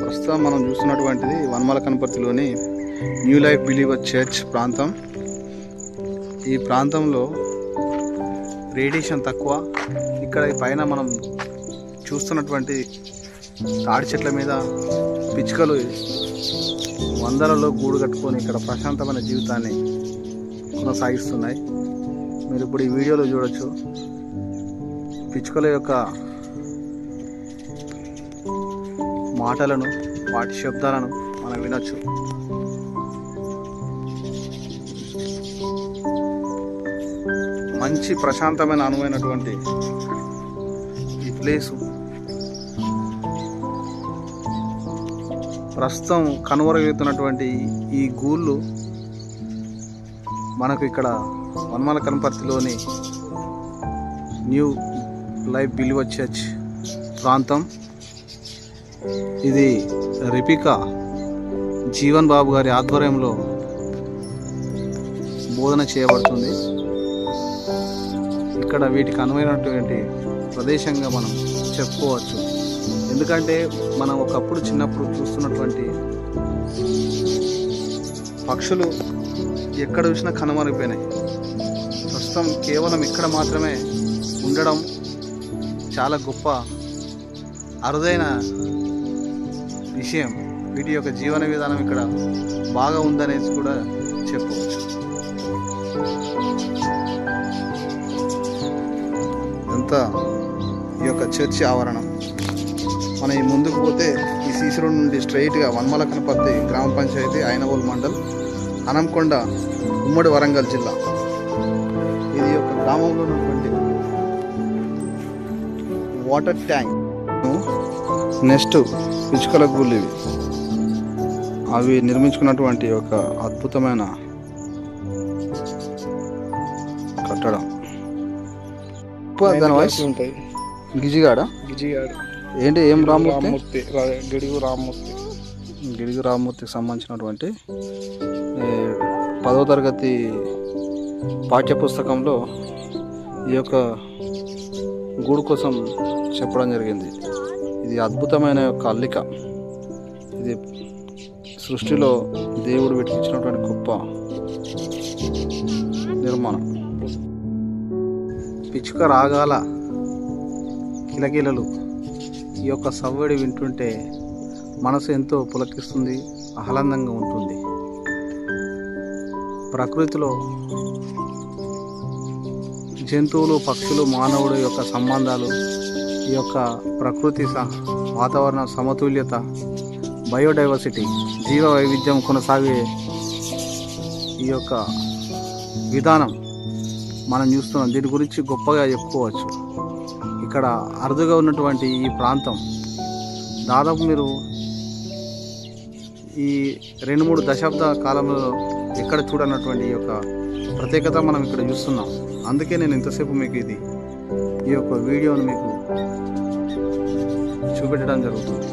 ప్రస్తుతం మనం చూస్తున్నటువంటిది వనమాల కనపర్తిలోని new life believer church ప్రాంతం. ఈ ప్రాంతంలో రేడియేషన్ తక్కువ. ఇక్కడ పైన మనం చూస్తున్నటువంటి తాడి చెట్ల మీద పిచ్చుకలు వందలలో గూడు కట్టుకొని ఇక్కడ ప్రశాంతమైన జీవితాన్ని కొనసాగిస్తున్నాయి. మీరు ఇప్పుడు ఈ వీడియోలో చూడొచ్చు. పిచ్చుకల యొక్క మాటలను, వాటి శబ్దాలను మనం వినొచ్చు. మంచి ప్రశాంతమైన అనువైనటువంటి ఈ ప్లేసు ప్రస్తుతం కనుమరుగవుతున్నటువంటి ఈ గూళ్ళు మనకు ఇక్కడ వనమాల కనపర్తిలోని న్యూ లైఫ్ బిలీవర్ చర్చ్ ప్రాంతం. ఇది రిపికా జీవన్ బాబు గారి ఆధ్వర్యంలో బోధన చేయబడుతుంది. ఇక్కడ వీటికి అనువైనటువంటి ప్రదేశంగా మనం చెప్పుకోవచ్చు. ఎందుకంటే మనం ఒకప్పుడు చిన్నప్పుడు చూస్తున్నటువంటి పక్షులు ఎక్కడ చూసినా కనుమరుగైపోయినాయి. ప్రస్తుతం కేవలం ఇక్కడ మాత్రమే ఉండడం చాలా గొప్ప అరుదైన విషయం. వీటి యొక్క జీవన విధానం ఇక్కడ బాగా ఉందనేసి కూడా చెప్పవచ్చు. ఇదంతా ఈ యొక్క చర్చి ఆవరణం. మనం ఈ ముందుకు పోతే ఈ సీసీ రోడ్ నుండి స్ట్రైట్గా వనమాల కనపర్తి గ్రామ పంచాయతీ, ఐనవోలు మండల్, హనంకొండ, ఉమ్మడి వరంగల్ జిల్లా. ఇది యొక్క గ్రామంలో ఉన్నటువంటి వాటర్ ట్యాంక్. నెక్స్ట్ పిచ్చుకల గూళ్ళు ఇవి. అవి నిర్మించుకున్నటువంటి ఒక అద్భుతమైన కట్టడం. దాని వయసు ఉంటాయి. గిజిగాడ ఏంటి? ఏం రామ్మూర్తి? గిడుగు రామ్మూర్తికి సంబంధించినటువంటి 10వ తరగతి పాఠ్యపుస్తకంలో ఈ యొక్క గూడు కోసం చెప్పడం జరిగింది. ఇది అద్భుతమైన యొక్క అల్లిక. ఇది సృష్టిలో దేవుడు వీటికి ఇచ్చినటువంటి గొప్ప నిర్మాణం. పిచ్చుక రాగాల కిలకిలలు, ఈ యొక్క సవ్వడి వింటుంటే మనసు ఎంతో పులకిస్తుంది, ఆహ్లాదంగా ఉంటుంది. ప్రకృతిలో జంతువులు, పక్షులు, మానవుడు యొక్క సంబంధాలు, ఈ యొక్క ప్రకృతి వాతావరణ సమతుల్యత, బయోడైవర్సిటీ, జీవ వైవిధ్యం కొనసాగే ఈ యొక్క విధానం మనం చూస్తున్నాం. దీని గురించి గొప్పగా చెప్పుకోవచ్చు. ఇక్కడ అరుదుగా ఉన్నటువంటి ఈ ప్రాంతం దాదాపు మీరు ఈ 2-3 దశాబ్ద కాలంలో ఎక్కడ చూడనటువంటి ఈ యొక్క ప్రత్యేకత మనం ఇక్కడ చూస్తున్నాం. అందుకే నేను ఇంతసేపు మీకు ఈ యొక్క వీడియోను మీకు చూపెట్టడం జరుగుతుంది.